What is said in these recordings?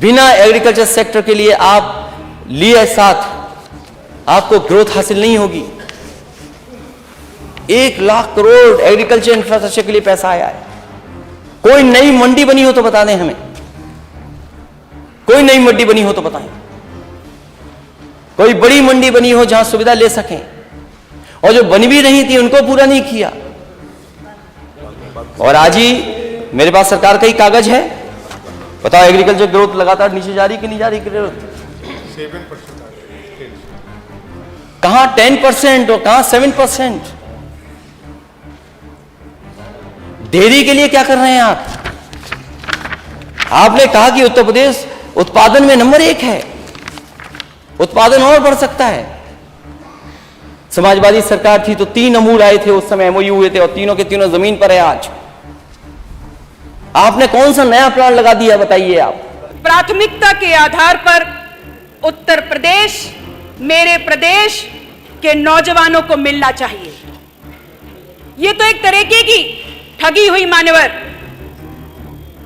बिना agriculture sector के लिए आप लिए साथ आपको ग्रोथ हासिल नहीं होगी। 1 लाख करोड़ एग्रीकल्चर इंफ्रास्ट्रक्चर के लिए पैसा आया है। कोई नई मंडी बनी हो तो बता दें हमें, कोई नई मंडी बनी हो तो बताएं, कोई बड़ी मंडी बनी हो जहां सुविधा ले सकें, और जो बनी भी नहीं थी उनको पूरा नहीं किया। और आज ही मेरे पास सरकार का ही कागज है, बताओ एग्रीकल्चर ग्रोथ लगातार नीचे जा रही कि नहीं जा रही? ग्रोथ 7% कहां 10% और कहां 7%? डेयरी के लिए क्या कर रहे हैं आप? आपने कहा कि उत्तर प्रदेश उत्पादन में नंबर 1 है, उत्पादन और बढ़ सकता है। समाजवादी सरकार थी तो 3 अमूल आए थे, उस समय एमओयू हुए थे, और तीनों के तीनों जमीन पर है आज। आपने कौन सा नया प्लान लगा दिया बताइए आप? प्राथमिकता के आधार पर उत्तर प्रदेश मेरे प्रदेश के नौजवानों को मिलना चाहिए। ये तो एक तरीके की ठगी हुई मान्यवर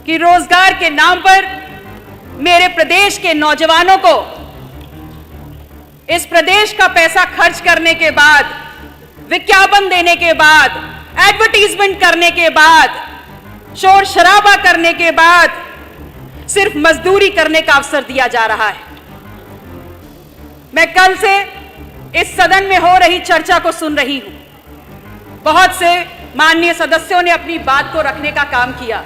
कि रोजगार के नाम पर मेरे प्रदेश के नौजवानों को इस प्रदेश का पैसा खर्च करने के बाद, विज्ञापन देने के बाद, एडवर्टीजमेंट करने के बाद, शोर शराबा करने के बाद सिर्फ मजदूरी करने का अवसर दिया जा रहा है। मैं कल से इस सदन में हो रही चर्चा को सुन रही हूं। बहुत से माननीय सदस्यों ने अपनी बात को रखने का काम किया।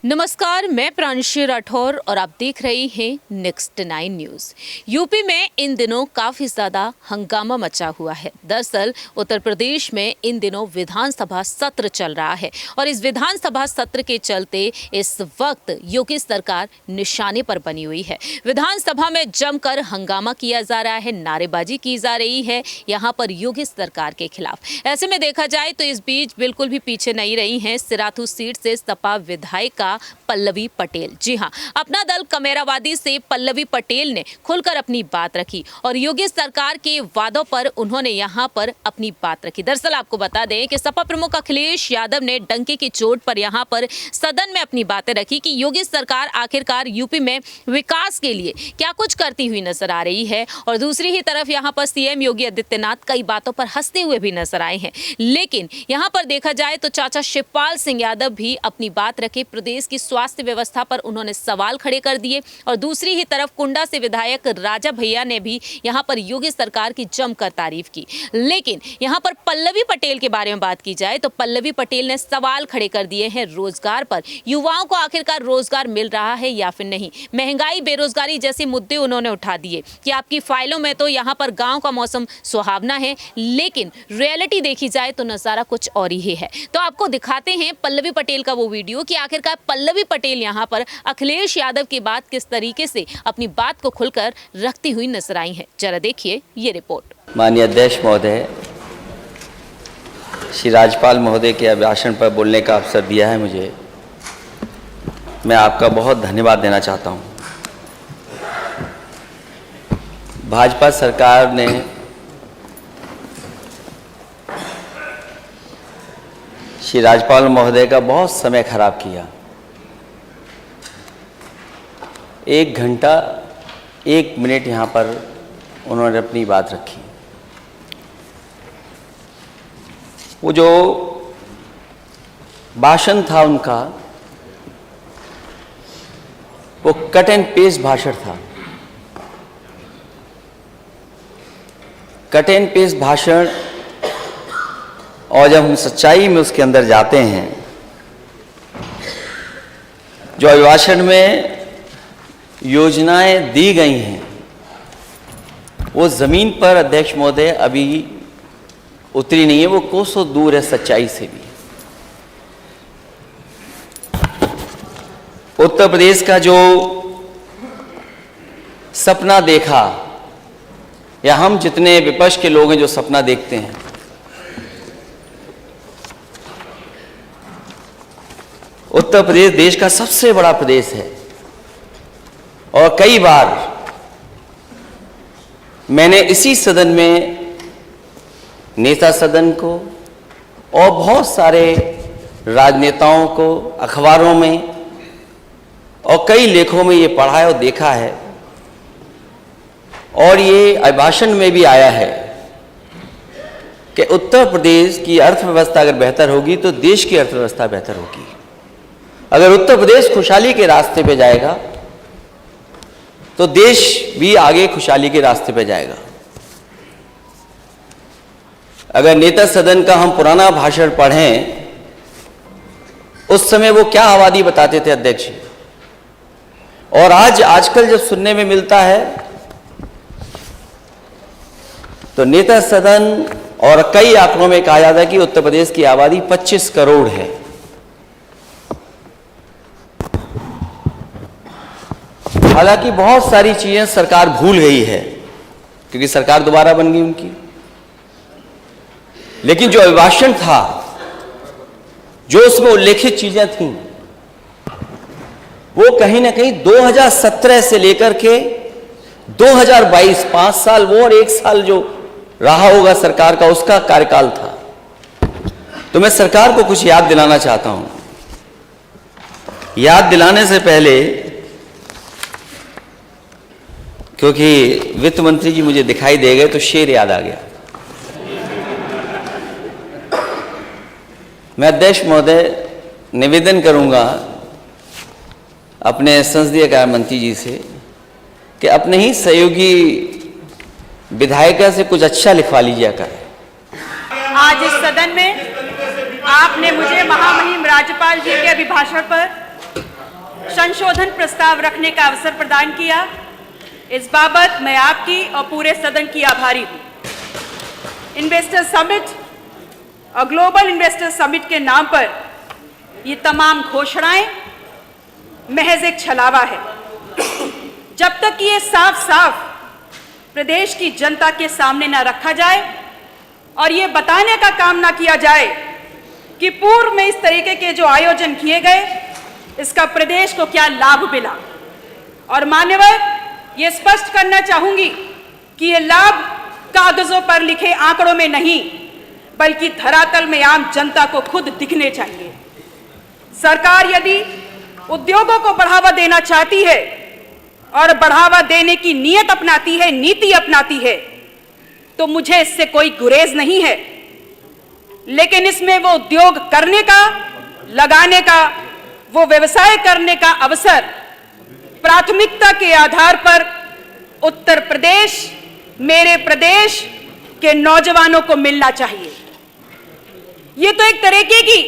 नमस्कार, मैं प्रांशी राठौर और आप देख रहे हैं नेक्स्ट 9 न्यूज। यूपी में इन दिनों काफी ज्यादा हंगामा मचा हुआ है। दरअसल उत्तर प्रदेश में इन दिनों विधानसभा सत्र चल रहा है और इस विधानसभा सत्र के चलते इस वक्त योगी सरकार निशाने पर बनी हुई है। विधानसभा में जमकर हंगामा किया जा रहा है, नारेबाजी की जा रही है यहाँ पर योगी सरकार के खिलाफ। ऐसे में देखा जाए तो इस बीच बिल्कुल भी पीछे नहीं रही हैं सिराथू सीट से सपा विधायिका पल्लवी पटेल। जी हां, अपना दल कमेरावादी से पल्लवी पटेल ने खुलकर अपनी बात रखी और योगी सरकार के वादों पर उन्होंने यहां पर अपनी बात रखी। दरअसल आपको बता दें कि सपा प्रमुख अखिलेश यादव ने डंके की चोट पर यहां पर सदन में अपनी बातें रखी कि योगी सरकार आखिरकार यूपी में विकास के लिए क्या कुछ करती हुई नजर आ रही है, और दूसरी ही तरफ यहां पर सीएम योगी आदित्यनाथ कई बातों पर हंसते हुए भी नजर आए हैं। लेकिन यहां पर देखा जाए तो चाचा शिवपाल सिंह यादव भी अपनी बात रखे। प्रदेश की स्वास्थ्य व्यवस्था पर उन्होंने सवाल खड़े कर दिए और दूसरी ही तरफ कुंडा से विधायक राजा भैया ने भी यहां पर योगी सरकार की जमकर तारीफ की। लेकिन यहां पर पल्लवी पटेल के बारे में बात की जाए तो पल्लवी पटेल ने सवाल खड़े कर दिए हैं रोजगार पर। युवाओं को आखिरकार रोजगार मिल रहा है या फिर नहीं, महंगाई, बेरोजगारी जैसे मुद्दे उन्होंने उठा दिए कि आपकी फाइलों में तो यहां पर गांव का मौसम सुहावना है, लेकिन रियलिटी देखी जाए तो नजारा कुछ और ही है। तो आपको दिखाते हैं पल्लवी पटेल का वो वीडियो कि आखिरकार पल्लवी पटेल यहां पर अखिलेश यादव की बात किस तरीके से अपनी बात को खुलकर रखती हुई नजर आई है। जरा देखिए ये रिपोर्ट। माननीय अध्यक्ष महोदय, श्री राज्यपाल महोदय के अभिभाषण पर बोलने का अवसर दिया है मुझे, मैं आपका बहुत धन्यवाद देना चाहता हूं। भाजपा सरकार ने श्री राज्यपाल महोदय का बहुत समय खराब किया। 1 घंटा 1 मिनट यहाँ पर उन्होंने अपनी बात रखी। वो जो भाषण था उनका, वो कट एंड पेस्ट भाषण था। कट एंड पेस्ट भाषण, और जब हम सच्चाई में उसके अंदर जाते हैं, जो अभिभाषण में योजनाएं दी गई हैं वो जमीन पर अध्यक्ष महोदय अभी उतरी नहीं है, वो कोसों दूर है सच्चाई से भी। उत्तर प्रदेश का जो सपना देखा, या हम जितने विपक्ष के लोग हैं जो सपना देखते हैं, उत्तर प्रदेश देश का सबसे बड़ा प्रदेश है। और कई बार मैंने इसी सदन में नेता सदन को, और बहुत सारे राजनेताओं को अखबारों में और कई लेखों में ये पढ़ा है और देखा है, और ये अभिभाषण में भी आया है कि उत्तर प्रदेश की अर्थव्यवस्था अगर बेहतर होगी तो देश की अर्थव्यवस्था बेहतर होगी। अगर उत्तर प्रदेश खुशहाली के रास्ते पे जाएगा तो देश भी आगे खुशहाली के रास्ते पे जाएगा। अगर नेता सदन का हम पुराना भाषण पढ़ें, उस समय वो क्या आबादी बताते थे अध्यक्ष जी, और आजकल जब सुनने में मिलता है तो नेता सदन और कई आंकड़ों में कहा जाता है कि उत्तर प्रदेश की आबादी 25 करोड़ है। हालांकि बहुत सारी चीजें सरकार भूल गई है क्योंकि सरकार दोबारा बन गई उनकी, लेकिन जो अभिभाषण था, जो उसमें उल्लेखित चीजें थीं, वो कहीं ना कहीं 2017 से लेकर के 2022 5 साल वो और 1 साल जो रहा होगा सरकार का, उसका कार्यकाल था। तो मैं सरकार को कुछ याद दिलाना चाहता हूं। याद दिलाने से पहले, क्योंकि वित्त मंत्री जी मुझे दिखाई दे गए तो शेर याद आ गया। मैं अध्यक्ष महोदय निवेदन करूंगा अपने संसदीय कार्य मंत्री जी से कि अपने ही सहयोगी विधायिका से कुछ अच्छा लिखवा लीजिए कर। आज इस सदन में आपने मुझे महामहिम राज्यपाल जी के अभिभाषण पर संशोधन प्रस्ताव रखने का अवसर प्रदान किया। इस बाबत मैं आपकी और पूरे सदन की आभारी हूं। इन्वेस्टर समिट और ग्लोबल इन्वेस्टर समिट के नाम पर ये तमाम घोषणाएं महज एक छलावा है। जब तक ये साफ साफ प्रदेश की जनता के सामने ना रखा जाए और ये बताने का काम ना किया जाए कि पूर्व में इस तरीके के जो आयोजन किए गए, इसका प्रदेश को क्या लाभ मिला। और मान्यवर, ये स्पष्ट करना चाहूंगी कि ये लाभ कागजों पर लिखे आंकड़ों में नहीं, बल्कि धरातल में आम जनता को खुद दिखने चाहिए। सरकार यदि उद्योगों को बढ़ावा देना चाहती है और बढ़ावा देने की नीयत अपनाती है, नीति अपनाती है, तो मुझे इससे कोई गुरेज नहीं है। लेकिन इसमें वो उद्योग करने का, लगाने का, वो व्यवसाय करने का अवसर प्राथमिकता के आधार पर उत्तर प्रदेश, मेरे प्रदेश के नौजवानों को मिलना चाहिए। ये तो एक तरीके की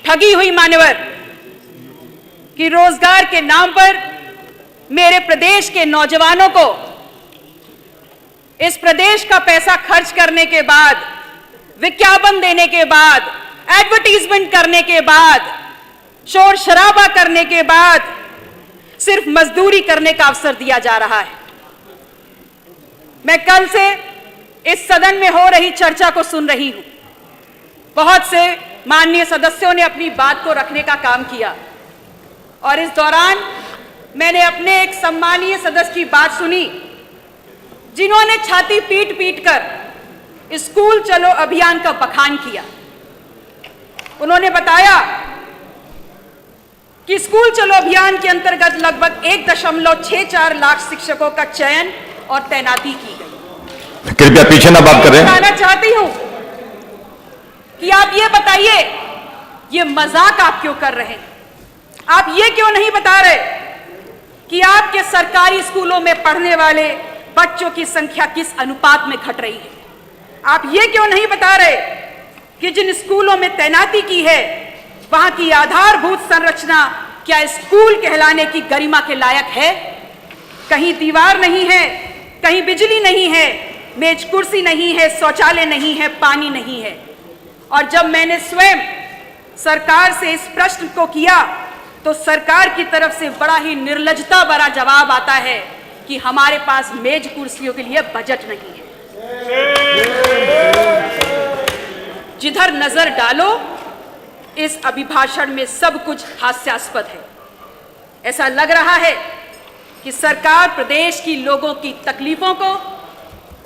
ठगी हुई मान्यवर कि रोजगार के नाम पर मेरे प्रदेश के नौजवानों को इस प्रदेश का पैसा खर्च करने के बाद, विज्ञापन देने के बाद, एडवर्टीजमेंट करने के बाद, शोर शराबा करने के बाद सिर्फ मजदूरी करने का अवसर दिया जा रहा है। मैं कल से इस सदन में हो रही चर्चा को सुन रही हूं। बहुत से माननीय सदस्यों ने अपनी बात को रखने का काम किया और इस दौरान मैंने अपने एक सम्मानीय सदस्य की बात सुनी, जिन्होंने छाती पीट पीट कर स्कूल चलो अभियान का बखान किया। उन्होंने बताया कि स्कूल चलो अभियान के अंतर्गत लगभग 1.64 लाख शिक्षकों का चयन और तैनाती की गई। कृपया पीछे ना बात करें। बताना चाहती हूं कि आप ये बताइए, ये मजाक आप क्यों कर रहे हैं? आप ये क्यों नहीं बता रहे कि आपके सरकारी स्कूलों में पढ़ने वाले बच्चों की संख्या किस अनुपात में घट रही है? आप ये क्यों नहीं बता रहे कि जिन स्कूलों में तैनाती की है, वहां की आधारभूत संरचना क्या स्कूल कहलाने की गरिमा के लायक है? कहीं दीवार नहीं है, कहीं बिजली नहीं है, मेज कुर्सी नहीं है, शौचालय नहीं है, पानी नहीं है। और जब मैंने स्वयं सरकार से इस प्रश्न को किया तो सरकार की तरफ से बड़ा ही निर्लज्जता भरा जवाब आता है कि हमारे पास मेज कुर्सियों के लिए बजट नहीं है। जिधर नजर डालो इस अभिभाषण में सब कुछ हास्यास्पद है। ऐसा लग रहा है कि सरकार प्रदेश की लोगों की तकलीफों को,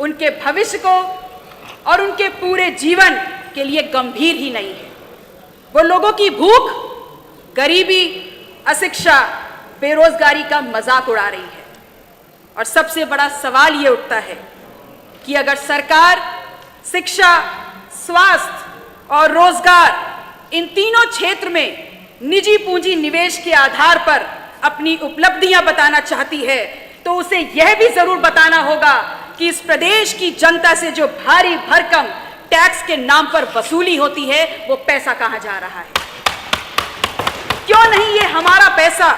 उनके भविष्य को और उनके पूरे जीवन के लिए गंभीर ही नहीं है। वो लोगों की भूख, गरीबी, अशिक्षा, बेरोजगारी का मजाक उड़ा रही है। और सबसे बड़ा सवाल ये उठता है कि अगर सरकार शिक्षा, स्वास्थ्य और रोजगार इन तीनों क्षेत्र में निजी पूंजी निवेश के आधार पर अपनी उपलब्धियां बताना चाहती है तो उसे यह भी जरूर बताना होगा कि इस प्रदेश की जनता से जो भारी भरकम टैक्स के नाम पर वसूली होती है वो पैसा कहां जा रहा है। क्यों नहीं ये हमारा पैसा,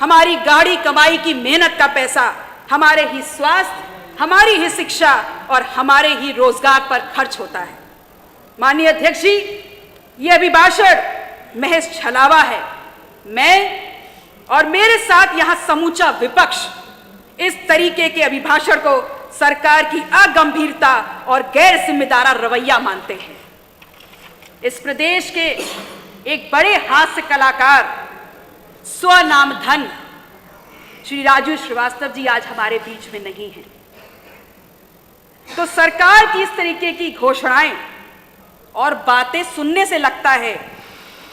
हमारी गाड़ी कमाई की मेहनत का पैसा हमारे ही स्वास्थ्य, हमारी ही शिक्षा और हमारे ही रोजगार पर खर्च होता है। माननीय अध्यक्ष जी, ये अभिभाषण महज छलावा है। मैं और मेरे साथ यहां समूचा विपक्ष इस तरीके के अभिभाषण को सरकार की अगंभीरता और गैर जिम्मेदार रवैया मानते हैं। इस प्रदेश के एक बड़े हास्य कलाकार, स्वनाम धन श्री राजू श्रीवास्तव जी आज हमारे बीच में नहीं हैं। तो सरकार की इस तरीके की घोषणाएं और बातें सुनने से लगता है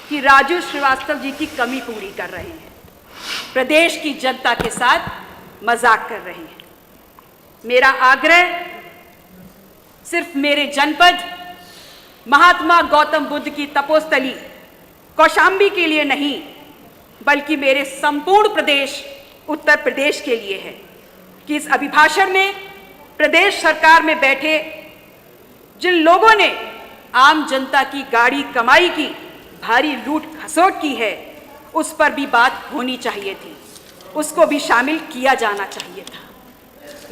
कि राजू श्रीवास्तव जी की कमी पूरी कर रहे हैं, प्रदेश की जनता के साथ मजाक कर रहे हैं। मेरा आग्रह सिर्फ मेरे जनपद महात्मा गौतम बुद्ध की तपोस्थली कौशाम्बी के लिए नहीं, बल्कि मेरे संपूर्ण प्रदेश उत्तर प्रदेश के लिए है कि इस अभिभाषण में प्रदेश सरकार में बैठे जिन लोगों ने आम जनता की गाड़ी कमाई की भारी लूट खसोट की है उस पर भी बात होनी चाहिए थी, उसको भी शामिल किया जाना चाहिए था।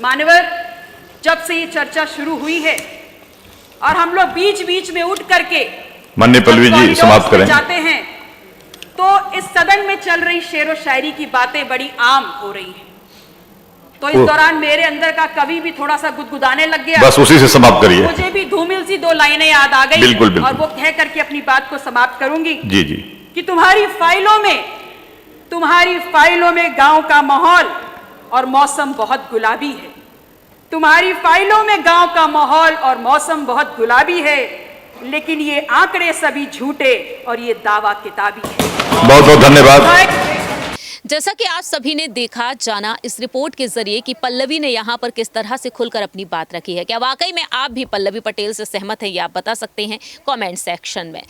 मान्यवर, जब से ये चर्चा शुरू हुई है और हम लोग बीच बीच में उठ करके माननीय पल्लवी जी समाप्त करें जाते हैं तो इस सदन में चल रही शेरो शायरी की बातें बड़ी आम हो रही हैं। तो इस दौरान मेरे अंदर का कवि भी थोड़ा सा गुदगुदाने लग गया। बस उसी से समाप्त करिए। मुझे भी धूमिल सी दो लाइनें याद आ गई। बिल्कुल बिल्कुल। और वो कह करके अपनी बात को समाप्त करूंगी। जी जी। कि तुम्हारी फाइलों में गांव का माहौल और मौसम बहुत गुलाबी है। तुम्हारी फाइलों में गांव का माहौल और मौसम बहुत गुलाबी है, लेकिन ये आंकड़े सभी झूठे और ये दावा किताबी है। बहुत बहुत धन्यवाद। जैसा कि आप सभी ने देखा, जाना इस रिपोर्ट के जरिए कि पल्लवी ने यहाँ पर किस तरह से खुलकर अपनी बात रखी है। क्या वाकई में आप भी पल्लवी पटेल से सहमत हैं, ये आप बता सकते हैं कमेंट सेक्शन में।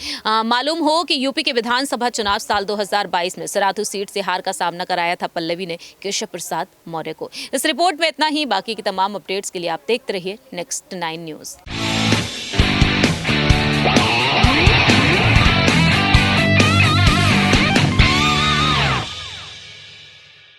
मालूम हो कि यूपी के विधानसभा चुनाव साल 2022 में सराथू सीट से हार का सामना कराया था पल्लवी ने केशव प्रसाद मौर्य को। इस रिपोर्ट में इतना ही। बाकी की तमाम अपडेट्स के लिए आप देखते रहिए नेक्स्ट 9 न्यूज़।